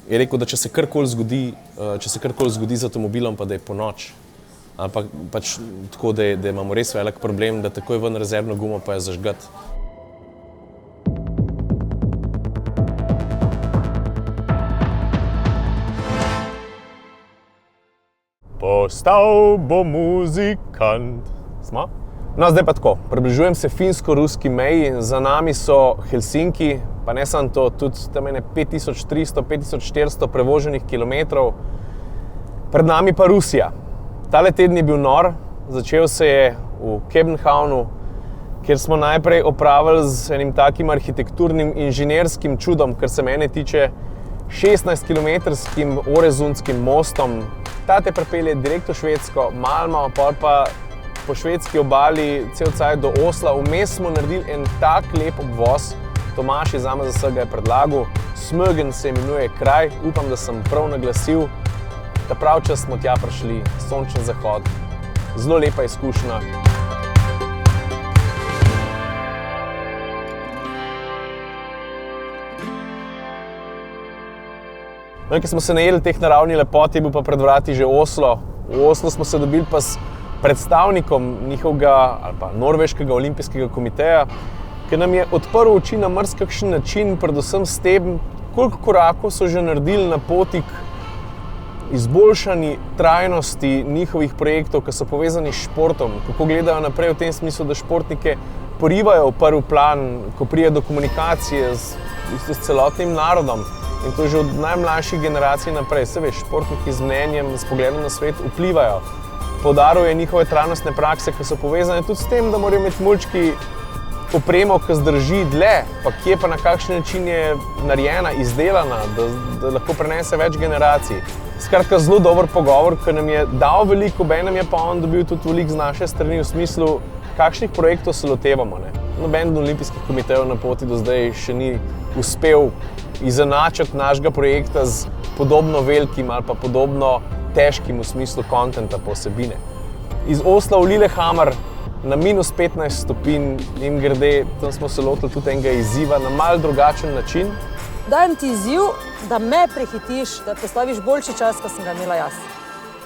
je rekel, da če se karkoli zgodi z avtomobilom, pa da je ponoč, ampak pač tako, da imamo res velik problem, da takoj ven rezervno gumo pa je zažgat. Postal bo muzikant. Smo? No, zdaj pa tako. Približujem se finsko-ruski meji, za nami so Helsinki, pa ne samo to, tudi tam je 5300, 5400 prevoženih kilometrov. Pred nami pa Rusija. Tale teden je bil nor, začel se je v Københavnu, kjer smo najprej opravili z enim takim arhitekturnim inženjerskim čudom, kar se mene tiče, 16-kilometrskim Orezundskim mostom. Ta te pripelje direkt v Švedsko, Malmo, pa po švedski obali cel cajt do Osla. Vmes smo naredili en tak lep obvoz. Tomaž je zame za vsega je predlagal. Smögen se imenuje kraj, upam, da sem prav naglasil. Ta prav čas smo tja prišli, sončen zahod, zelo lepa izkušnja. No, ko smo se najedli teh naravnih lepot, je bil pa pred vrati že Oslo. V Oslo smo se dobili pa s predstavnikom njihovega ali pa norveškega olimpijskega komiteja, ki nam je odprl oči na marsikakšen način, predvsem s tem, koliko korakov so že naredili na poti k izboljšanju trajnosti njihovih projektov, ki so povezani s športom, kako gledajo naprej v tem smislu, da športnike porivajo v prvi plan, ko pride do komunikacije s celotnim narodom. In to že od najmlajših generacij naprej. Se veš, športniki z mnenjem, s pogledom na svet vplivajo. Poudaril je njihove trajnostne prakse, ki so povezane tudi s tem, da morajo imeti mulčki opremo, ki zdrži dlje, pa kje pa na kakšen način je narejena, izdelana, da lahko prenese več generacij. Skratka, zelo dober pogovor, ki nam je dal veliko, obenem je pa on dobil tudi veliko z naše strani v smislu, kakšnih projektov se lotevamo. Noben od olimpijskih komitejev na poti do zdaj še ni uspel izenačiti našega projekta z podobno velikim ali pa podobno težkim v smislu kontenta po vsebine. Iz Osla v Lillehammer na minus 15 stopinj in grede, tam smo se lotili tudi enega izziva na malo drugačen način. Dajem ti izziv, da me prehitiš, da postaviš boljši čas, kot sem ga imela jaz.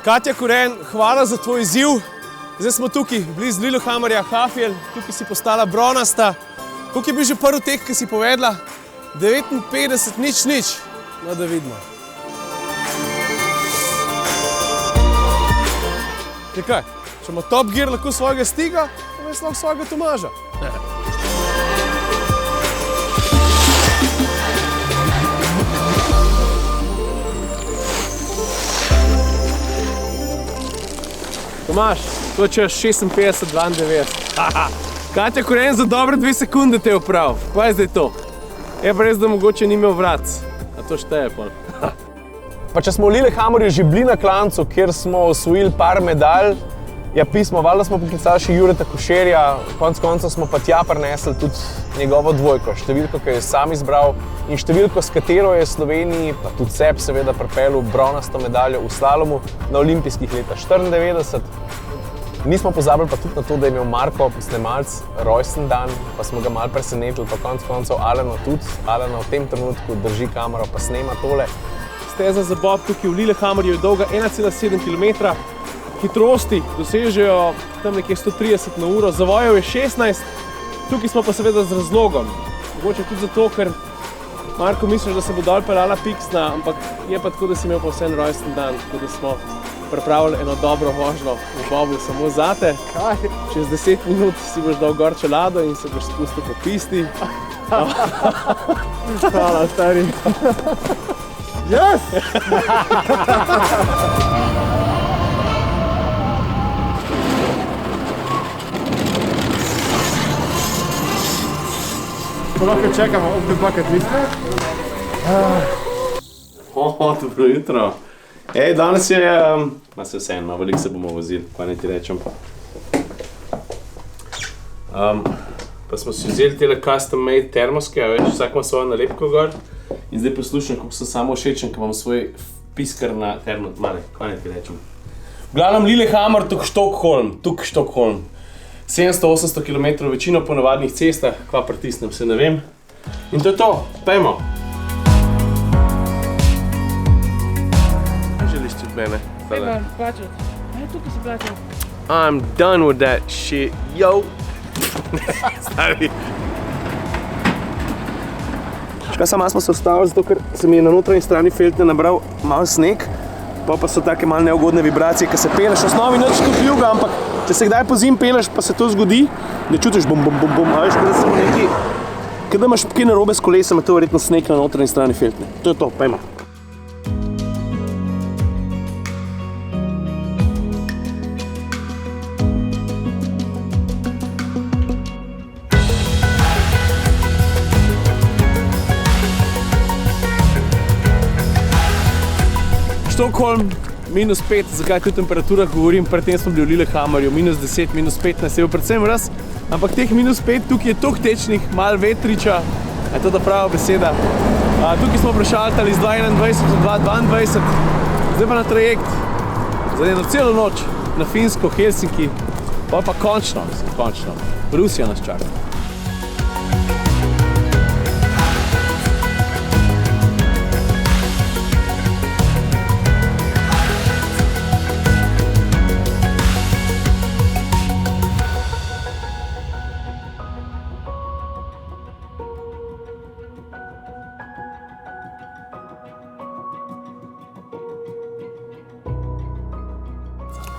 Katja Koren, hvala za tvoj izziv. Zdaj smo tukaj, blizu Lillehammerja, Hafjell, tukaj si postala bronasta. Koliko je bil že prvi tek, ki si povedala? 59, nič. No, da vidimo. Kaj, če ima Top Gear lahko svojega Stiga, pa ima lahko svojega Tomaža. Tomaž, to je čez 56-92. Katja Koren za dobre 2 sekunde te je opravil. Kaj je zdaj to? Je pa res, da mogoče ni imel vrat. A to šteje pol. Pa če smo v Lillehammerju že bili na klancu, kjer smo osvojili par medalj, ja pismo, valjda smo poklicali še Jureta Košerja, konec koncev smo pa tja prinesli tudi njegovo dvojko, številko, ki jo je sam izbral in številko, s katero je Sloveniji, pa tudi seb seveda pripeljal bronasto medaljo v slalomu na olimpijskih leta 94. Nismo pozabili pa tudi na to, da je imel Marko, snemalec, rojsten dan, pa smo ga malo presenetili, pa konec koncev Aleno tudi. Aleno v tem trenutku drži kamero, pa snema tole. Steza za bob tukaj v Lillehammerju je dolga 1,7 km. Hitrosti dosežejo tam nekje 130 na uro, zavojev je 16. Tukaj smo pa seveda z razlogom. Mogoče tudi zato, ker Marko misliš, da se bo dol peljala piksna, ampak je pa tako, da si imel pa vsem rojsten dan, tako da smo pripravili eno dobro vožnjo v bobu samo zate. Kaj? Čez 10 minut si boš dal gor čelado in se boš spustil po pisti. Hvala, stari. Yes! Lahko čakamo ob the bucket list. Dobro jutro. Ej, danes je, ma se vseeno, veliko se bomo vozili, kaj naj ti rečem. Pa smo si vzeli tele custom made termoske, veš, vsak ima svojo nalepko gor. In zdaj poslušam, kako sem samo všečen, ko imam svoj piskar na termotmane, kaj naj ti rečem. V glavnem Lillehammer, tukaj Štokholm. 700-800 km, večino po navadnih cestah, kva pritisnem se, ne vem. In to je to, pojmo. mene. Treba plačati. Aj, tukaj se plača. I'm done with that shit, yo. Stari. Škaj samo smo se ustavili, zato ker se mi je na notranji strani feltne nabral malo sneg, pa so take malo neugodne vibracije, ki se peleš. V osnovi nič stopljivega, ampak če se kdaj po zim peleš, pa se to zgodi, da čutiš bum, a veš, kada samo neki, kada imaš kaj narobe s kolesom, je to verjetno sneg na notranji strani feltne. To je to, pojma. Stockholm, -5, zakaj tu temperaturah govorim, predtem smo bili v Lillehammerju, -10, -15, je bil predvsem res, ampak teh -5 tukaj je toliko tečnih, malo vetriča, je to ta prava beseda. Tukaj smo prešaltali z 2021 na 2022, zdaj pa na trajekt za eno celo noč na Finsko, Helsinki, pa končno, Rusija nas čaka.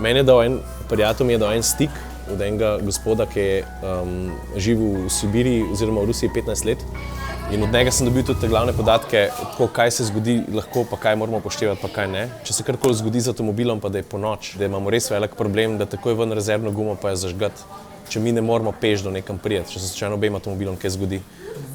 Meni je dal prijatelj mi je dal en stik od enega gospoda, ki je živel v Sibiriji oziroma v Rusiji 15 let. In od njega sem dobil tudi te glavne podatke, tako kaj se zgodi lahko, pa kaj moramo upoštevati, pa kaj ne. Če se karkoli zgodi z avtomobilom, pa da je ponoč, da imamo res velik problem, da takoj ven rezervno gumo pa je zažgati, če mi ne moramo peš do nekam prijeti, če se slučajno obema avtomobilom kaj zgodi.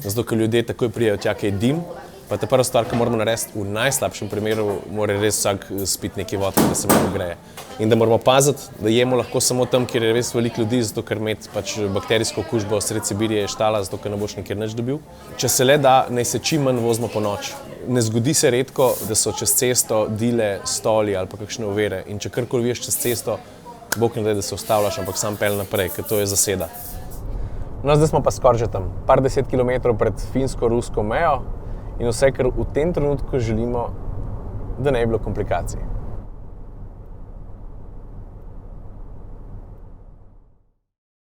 Zato, ker ljudje takoj prijejo tja, kaj je dim, pa ta prva stvar, ki moramo narediti v najslabšem primeru, mora res vsak spiti nekaj vodke, da se malo greje. In da moramo paziti, da jemo lahko samo tam, kjer je res veliko ljudi, zato ker imeti pač bakterijsko okužbo sredi Sibirije je štala, zato ker ne boš nikjer nič dobil. Če se le da, naj se čim manj vozimo po noč. Ne zgodi se redko, da so čez cesto dile, stoli ali pa kakšne ovire. In če karkoli veš čez cesto, Bog ne da, da se ustavljaš, ampak sam pelj naprej, ker to je zaseda. No, zdaj smo pa skoraj že tam, par 10 kilometrov pred finsko-rusko mejo in vse, kar v tem trenutku želimo, da ne bi bilo komplikacij.